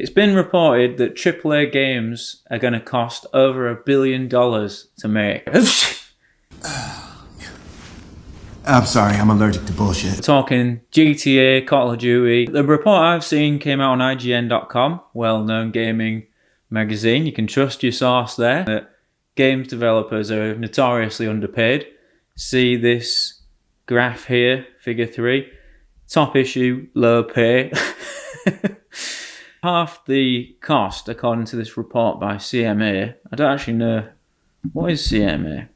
It's been reported that AAA games are going to cost over $1 billion to make. I'm sorry, I'm allergic to bullshit. We're talking GTA, Call of Duty. The report I've seen came out on IGN.com, well-known gaming magazine. You can trust your source there. That games developers are notoriously underpaid. See this graph here, figure 3. Top issue, low pay. Half the cost, according to this report by CMA. I don't actually know. What is CMA?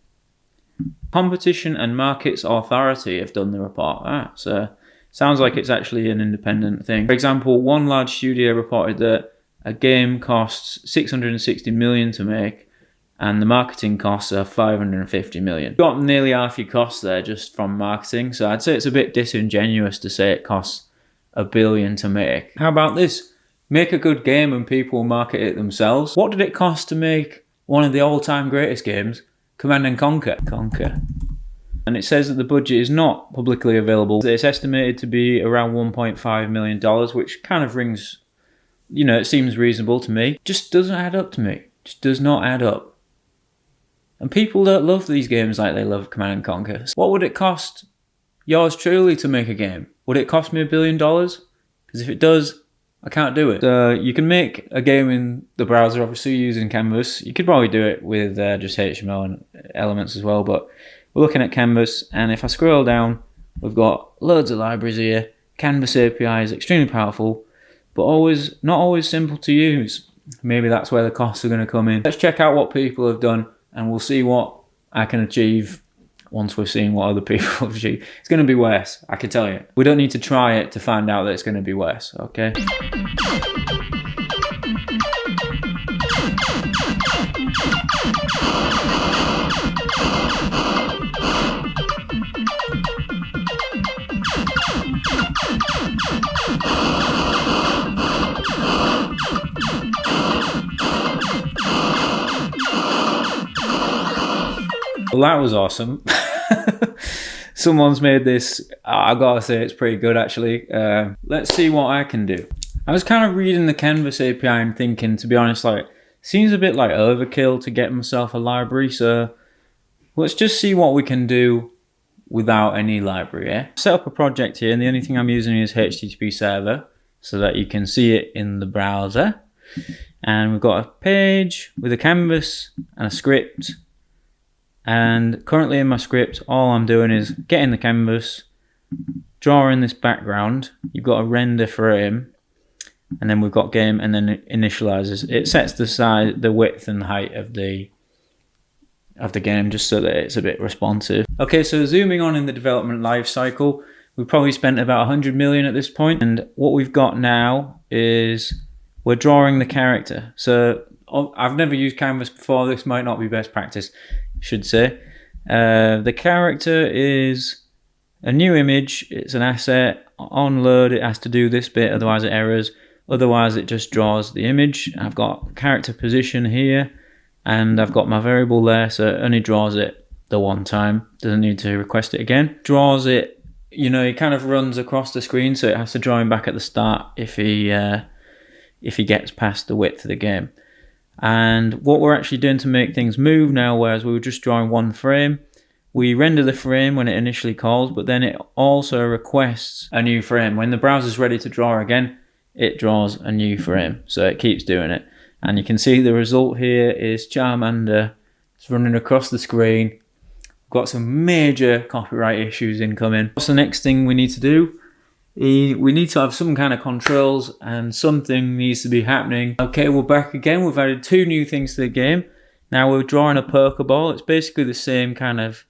Competition and Markets Authority have done the report. So sounds like it's actually an independent thing. For example, one large studio reported that a game costs $660 million to make, and the marketing costs are $550 million. You've got nearly half your costs there just from marketing, so I'd say it's a bit disingenuous to say it costs $1 billion to make. How about this? Make a good game and people will market it themselves. What did it cost to make one of the all-time greatest games, Command & Conquer? And it says that the budget is not publicly available. It's estimated to be around $1.5 million, which kind of rings, it seems reasonable to me. Just doesn't add up to me. Just does not add up. And people don't love these games like they love Command & Conquer. What would it cost yours truly to make a game? Would it cost me $1 billion? Because if it does, I can't do it. So you can make a game in the browser, obviously using Canvas. You could probably do it with just HTML and elements as well, but we're looking at Canvas, and if I scroll down, we've got loads of libraries here. Canvas API is extremely powerful, but not always simple to use. Maybe that's where the costs are going to come in. Let's check out what people have done, and we'll see what I can achieve once we've seen what other people have achieved. It's going to be worse, I can tell you. We don't need to try it to find out that it's going to be worse, okay? Well, that was awesome. Someone's made this. I gotta say, it's pretty good actually. Let's see what I can do. I was kind of reading the Canvas API and thinking, to be honest, seems a bit like overkill to get myself a library. So let's just see what we can do without any library. Set up a project here, and the only thing I'm using is HTTP server so that you can see it in the browser. And we've got a page with a canvas and a script. And currently in my script, all I'm doing is getting the canvas, drawing this background. You've got a render frame, and then we've got game, and then it initializes. It sets the size, the width and height of the game just so that it's a bit responsive. Okay, so zooming on in the development life cycle, we've probably spent about 100 million at this point, and what we've got now is we're drawing the character. So I've never used Canvas before. This might not be best practice, should say. The character is a new image. It's an asset. On load, it has to do this bit, otherwise it errors. Otherwise, it just draws the image. I've got character position here, and I've got my variable there, so it only draws it the one time. Doesn't need to request it again. Draws it, he kind of runs across the screen, so it has to draw him back at the start if he gets past the width of the game. And what we're actually doing to make things move now, whereas we were just drawing one frame, we render the frame when it initially calls, but then it also requests a new frame. When the browser's ready to draw again, it draws a new frame. So it keeps doing it. And you can see the result here is Charmander. It's running across the screen. We've got some major copyright issues incoming. What's the next thing we need to do? We need to have some kind of controls, and something needs to be happening. Okay, we're back again. We've added 2 new things to the game. Now we're drawing a Pokeball. It's basically the same kind of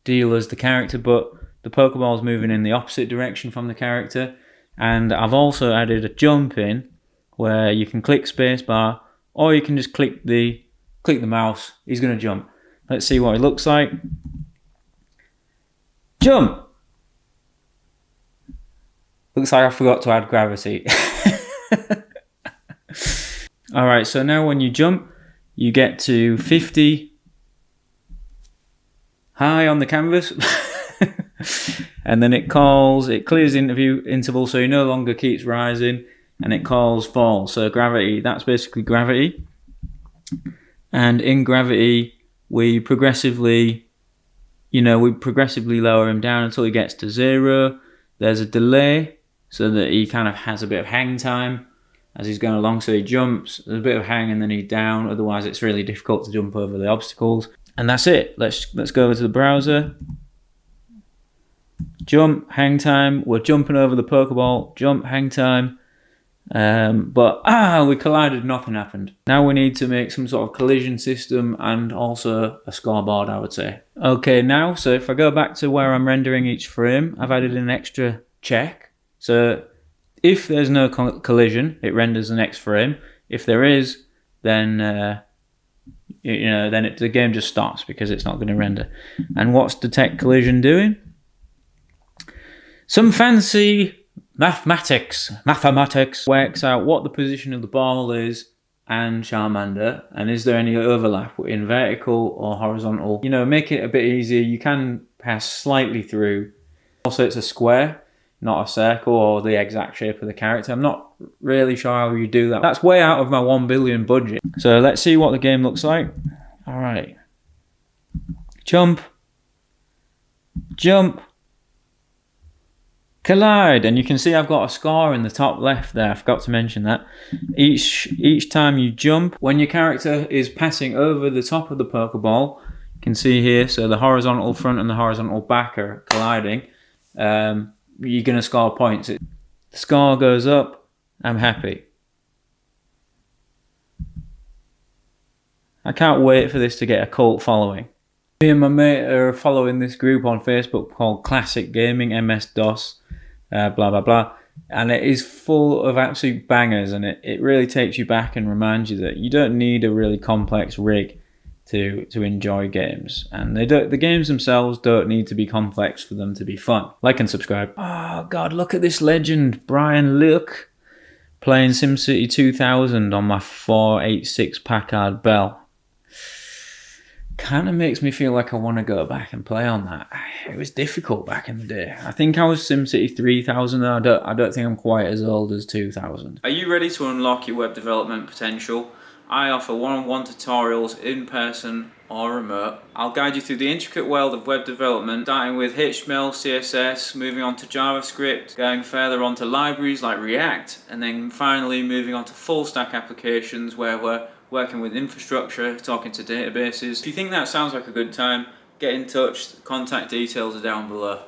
deal as the character, but the Pokeball is moving in the opposite direction from the character. And I've also added a jump in where you can click spacebar, or you can just click the mouse. He's going to jump. Let's see what it looks like. Jump! Looks like I forgot to add gravity. Alright, so now when you jump, you get to 50 high on the canvas. And then it clears interval, so he no longer keeps rising. and it calls fall. So gravity, that's basically gravity. And in gravity, we progressively lower him down until he gets to 0. There's a delay so that he kind of has a bit of hang time as he's going along. So he jumps, there's a bit of hang, and then he's down. Otherwise, it's really difficult to jump over the obstacles. And that's it. Let's go over to the browser. Jump, hang time. We're jumping over the Pokeball. Jump, hang time. But we collided, nothing happened. Now we need to make some sort of collision system and also a scoreboard, I would say. Okay, now, so if I go back to where I'm rendering each frame, I've added an extra check. So if there's no collision, it renders the next frame. If there is, then the game just stops because it's not going to render. And what's detect collision doing? Some fancy mathematics works out what the position of the ball is and Charmander, and is there any overlap in vertical or horizontal. Make it a bit easier. You can pass slightly through. Also, it's a square, not a circle or the exact shape of the character. I'm not really sure how you do that. That's way out of my 1 billion budget. So let's see what the game looks like. All right. Jump. Collide, and you can see I've got a score in the top left there. I forgot to mention that. Each time you jump, when your character is passing over the top of the Pokeball, you can see here, so the horizontal front and the horizontal back are colliding. You're going to score points. The score goes up, I'm happy. I can't wait for this to get a cult following. Me and my mate are following this group on Facebook called Classic Gaming, MS-DOS, blah, blah, blah. And it is full of absolute bangers, and it really takes you back and reminds you that you don't need a really complex rig to enjoy games. And the games themselves don't need to be complex for them to be fun. Like and subscribe. Oh, God, look at this legend, Brian Luke, playing SimCity 2000 on my 486 Packard Bell. Kind of makes me feel like I want to go back and play on that. It was difficult back in the day. I think I was SimCity 3000 though. I don't think I'm quite as old as 2000. Are you ready to unlock your web development potential? I offer one-on-one tutorials in person or remote. I'll guide you through the intricate world of web development, starting with HTML, CSS, moving on to JavaScript, going further on to libraries like React, and then finally moving on to full stack applications where we're working with infrastructure, talking to databases. If you think that sounds like a good time, get in touch. Contact details are down below.